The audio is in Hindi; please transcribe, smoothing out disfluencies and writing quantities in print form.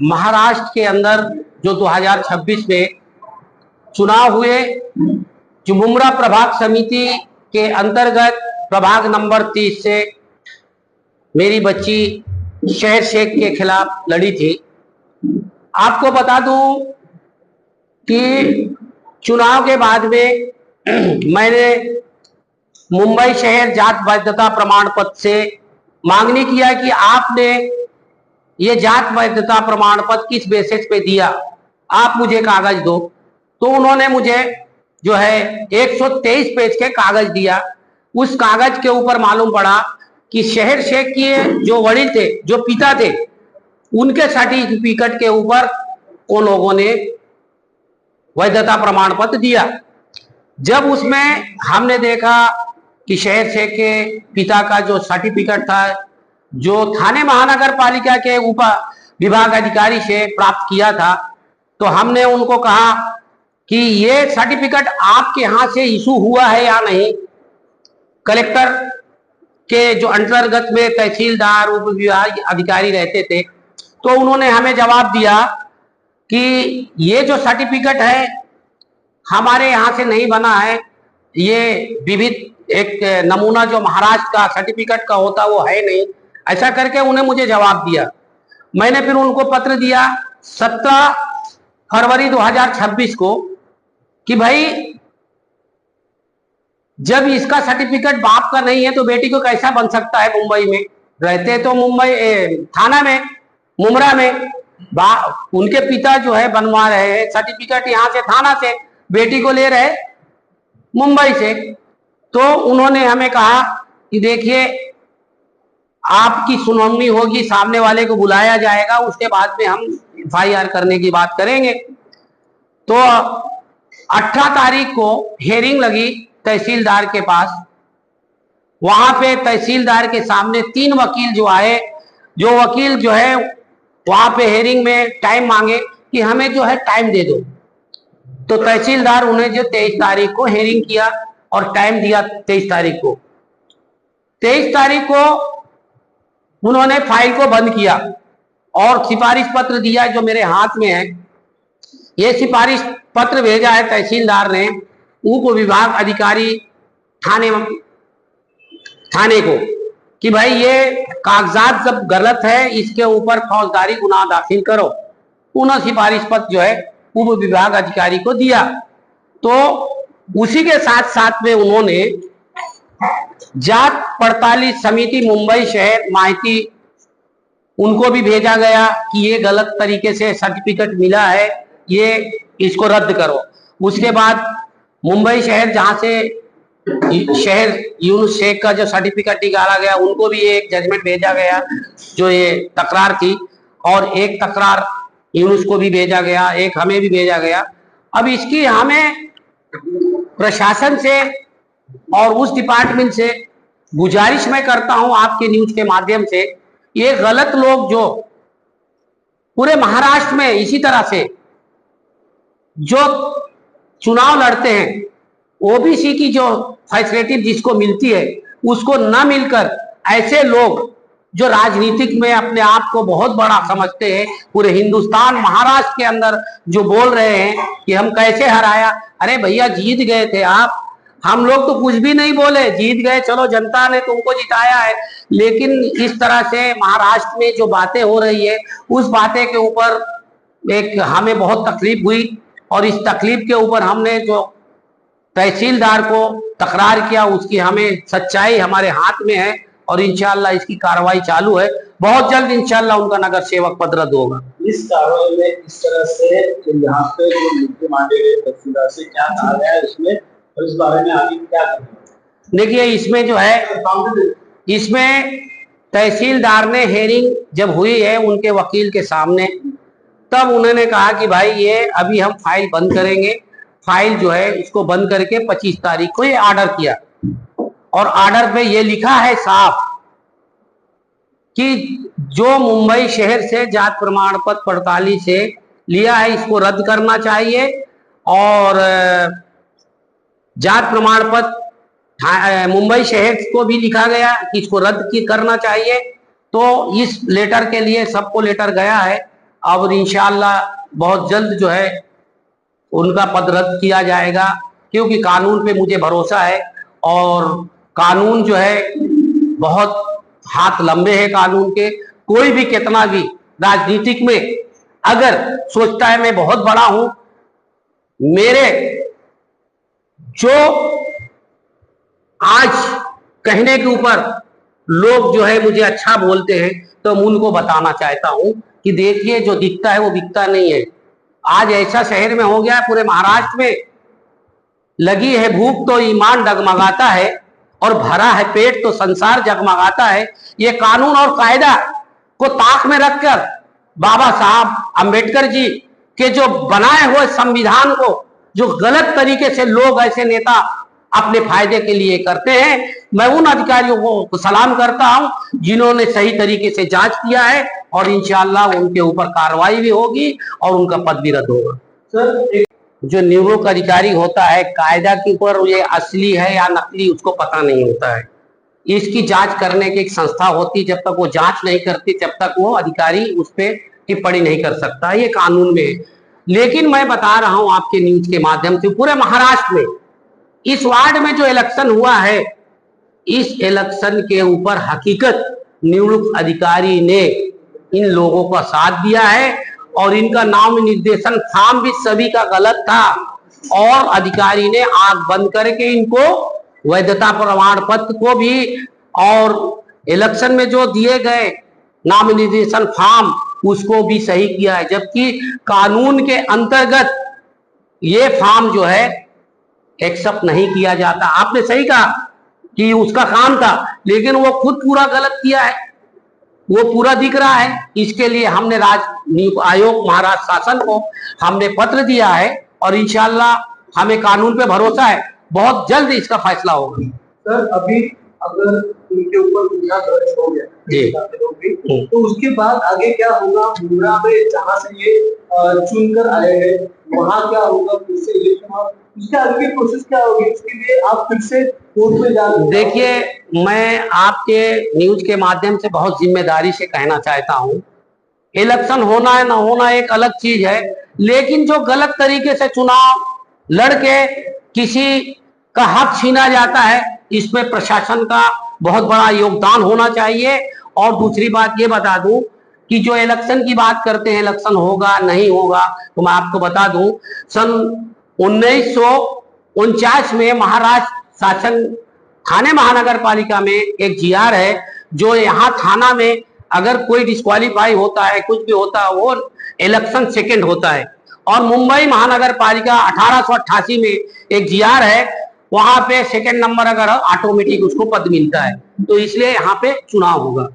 महाराष्ट्र के अंदर जो 2026 में चुनाव हुए, जो मुमरा प्रभाग समिति के अंतर्गत प्रभाग नंबर 30 से मेरी बच्ची शहर शेख के खिलाफ लड़ी थी। आपको बता दूं कि चुनाव के बाद में मैंने मुंबई शहर जात वैधता प्रमाण पत्र से मांगनी किया कि आपने ये जात वैधता प्रमाण पत्र किस बेसिस पे दिया, आप मुझे कागज दो। तो उन्होंने मुझे जो है 123 पेज के कागज दिया। उस कागज के ऊपर मालूम पड़ा कि शहर शेख के जो वडील थे, जो पिता थे, उनके सर्टिफिकेट के ऊपर उन लोगों ने वैधता प्रमाण पत्र दिया। जब उसमें हमने देखा कि शहर शेख के पिता का जो सर्टिफिकेट था, जो थाने महानगर पालिका के उप विभाग अधिकारी से प्राप्त किया था, तो हमने उनको कहा कि ये सर्टिफिकेट आपके यहाँ से इशू हुआ है या नहीं। कलेक्टर के जो अंतर्गत में तहसीलदार उप विभाग अधिकारी रहते थे, तो उन्होंने हमें जवाब दिया कि ये जो सर्टिफिकेट है हमारे यहाँ से नहीं बना है, ये विविध एक नमूना जो महाराष्ट्र का सर्टिफिकेट का होता वो है नहीं। ऐसा करके उन्हें मुझे जवाब दिया। मैंने फिर उनको पत्र दिया 17 फरवरी 2026 को कि भाई जब इसका सर्टिफिकेट बाप का नहीं है तो बेटी को कैसा बन सकता है। मुंबई में रहते तो मुंबई थाना में मुमरा में उनके पिता जो है बनवा रहे हैं सर्टिफिकेट, यहाँ से थाना से बेटी को ले रहे मुंबई से। तो उन्होंने हमें कहा कि देखिए आपकी सुनवाई होगी, सामने वाले को बुलाया जाएगा, उसके बाद में हम FIR करने की बात करेंगे। तो 18 तारीख को हेयरिंग लगी तहसीलदार के पास। वहां पे तहसीलदार के सामने 3 वकील जो आए, जो वकील जो है वहां पे हेयरिंग में टाइम मांगे कि हमें जो है टाइम दे दो। तो तहसीलदार उन्हें जो 23 तारीख को हेयरिंग किया और टाइम दिया 23 तारीख को। 23 तारीख को उन्होंने फाइल को बंद किया और सिफारिश पत्र दिया जो मेरे हाथ में है। ये सिफारिश पत्र भेजा है तहसीलदार ने उप विभाग अधिकारी थाने को कि भाई ये कागजात सब गलत है, इसके ऊपर फौजदारी गुनाह दाखिल करो। उन्होंने सिफारिश पत्र जो है उप विभाग अधिकारी को दिया। तो उसी के साथ साथ में उन्होंने जात पड़ताली समिति मुंबई शहर माहिती उनको भी भेजा गया कि ये गलत तरीके से सर्टिफिकेट मिला है, ये इसको रद्द करो। उसके बाद मुंबई शहर जहां से शहर यूनुस शेख का जो सर्टिफिकेट निकाला गया उनको भी एक जजमेंट भेजा गया जो ये तकरार थी, और एक तकरार यूनुस को भी भेजा गया, एक हमें भी भेजा गया। अब इसकी हमें प्रशासन से और उस डिपार्टमेंट से गुजारिश मैं करता हूं आपके न्यूज के माध्यम से, ये गलत लोग जो पूरे महाराष्ट्र में इसी तरह से जो चुनाव लड़ते हैं, ओबीसी की जो फैसिलिटी जिसको मिलती है उसको न मिलकर ऐसे लोग जो राजनीतिक में अपने आप को बहुत बड़ा समझते हैं, पूरे हिंदुस्तान महाराष्ट्र के अंदर जो बोल रहे हैं कि हम कैसे हराया। अरे भैया जीत गए थे आप, हम लोग तो कुछ भी नहीं बोले, जीत गए, चलो जनता ने तुमको जिताया है। लेकिन इस तरह से महाराष्ट्र में जो बातें हो रही है उस बातें के ऊपर एक हमें बहुत तकलीफ हुई, और इस तकलीफ के ऊपर हमने जो तहसीलदार को तकरार किया उसकी हमें सच्चाई हमारे हाथ में है, और इंशाल्लाह इसकी कार्रवाई चालू है। बहुत जल्द इंशाल्लाह उनका नगर सेवक पद रद्द होगा। इस कार्रवाई में इस तरह से यहाँ पे जो मुद्दे मांगे गए तहसीलदार से क्या कहा गया है इसमें, और इस बारे में आगे क्या करना है? देखिए इसमें जो है, इसमें तहसीलदार ने हेयरिंग जब हुई है उनके वकील के सामने, तब उन्होंने कहा कि भाई ये अभी हम फाइल बंद करेंगे। फाइल जो है इसको बंद करके 25 तारीख को ये ऑर्डर किया, और ऑर्डर पे ये लिखा है साफ कि जो मुंबई शहर से जात प्रमाण पत्र पड़ताली से लिया है इसको रद्द करना चाहिए, और जात प्रमाण पत्र मुंबई शहर को भी लिखा गया कि इसको रद्द करना चाहिए। तो इस लेटर के लिए सबको लेटर गया है, और इंशाअल्लाह बहुत जल्द जो है उनका पद रद्द किया जाएगा, क्योंकि कानून पे मुझे भरोसा है और कानून जो है बहुत हाथ लंबे हैं कानून के। कोई भी कितना भी राजनीतिक में अगर सोचता है मैं बहुत बड़ा हूं, मेरे जो आज कहने के ऊपर लोग जो है मुझे अच्छा बोलते हैं, तो मैं उनको बताना चाहता हूं कि देखिए जो दिखता है वो बिकता नहीं है। आज ऐसा शहर में हो गया है, पूरे महाराष्ट्र में लगी है भूख तो ईमान डगमगाता है, और भरा है पेट तो संसार जगमगाता है। ये कानून और कायदा को ताक में रखकर बाबा साहब अंबेडकर जी के जो बनाए हुए संविधान को जो गलत तरीके से लोग, ऐसे नेता अपने फायदे के लिए करते हैं, मैं उन अधिकारियों को सलाम करता हूं जिन्होंने सही तरीके से जांच किया है, और इंशाअल्लाह उनके ऊपर कार्रवाई भी होगी और उनका पद भी रद्द होगा। सर, जो निवृत्त अधिकारी होता है, कायदा के ऊपर ये असली है या नकली उसको पता नहीं होता है। इसकी जांच करने की एक संस्था होती है, जब तक वो जांच नहीं करती तब तक वो अधिकारी उस पर टिप्पणी नहीं कर सकता, ये कानून में है। लेकिन मैं बता रहा हूं आपके न्यूज के माध्यम से, पूरे महाराष्ट्र में इस वार्ड में जो इलेक्शन हुआ है, इस इलेक्शन के ऊपर हकीकत निवृत्त अधिकारी ने इन लोगों का साथ दिया है, और इनका नाम निर्देशन फॉर्म भी सभी का गलत था, और अधिकारी ने आंख बंद करके इनको वैधता प्रमाण पत्र को भी और इलेक्शन में जो दिए गए नाम निर्देशन फॉर्म उसको भी सही किया है। जबकि कानून के अंतर्गत ये फॉर्म जो है एक्सेप्ट नहीं किया जाता। आपने सही कहा कि उसका काम था, लेकिन वो खुद पूरा गलत किया है, वो पूरा दिख रहा है। इसके लिए हमने आयोग महाराष्ट्र शासन को हमने पत्र दिया है, और इंशाअल्लाह हमें कानून पे भरोसा है, बहुत जल्द इसका फैसला होगा। सर, अभी अगर उनके ऊपर गुनाह दर्ज हो गया तो उसके बाद आगे क्या होगा? मुंब्रा में जहाँ से ये चुनकर आए हैं वहाँ क्या होगा? फिर से इलेक्शन, उसके आगे की प्रोसेस क्या होगी? उसके लिए आप फिर से कोर्ट में जा। देखिए, मैं आपके न्यूज के माध्यम से बहुत जिम्मेदारी से कहना चाहता हूं, इलेक्शन होना है ना होना एक अलग चीज है, लेकिन जो गलत तरीके से चुनाव लड़के किसी का हक छीना जाता है, इसमें प्रशासन का बहुत बड़ा योगदान होना चाहिए। और दूसरी बात ये बता दूं कि जो इलेक्शन की बात करते हैं, इलेक्शन होगा नहीं होगा, तो मैं आपको बता दूं सन 1949 में महाराष्ट्र शासन थाने महानगर पालिका में एक जीआर है, जो यहाँ थाना में अगर कोई डिस्क्वालीफाई होता है, कुछ भी होता है, वो इलेक्शन सेकंड होता है। और मुंबई महानगर पालिका 1888 में एक जीआर है, वहां पे सेकंड नंबर अगर ऑटोमेटिक उसको पद मिलता है, तो इसलिए यहाँ पे चुनाव होगा।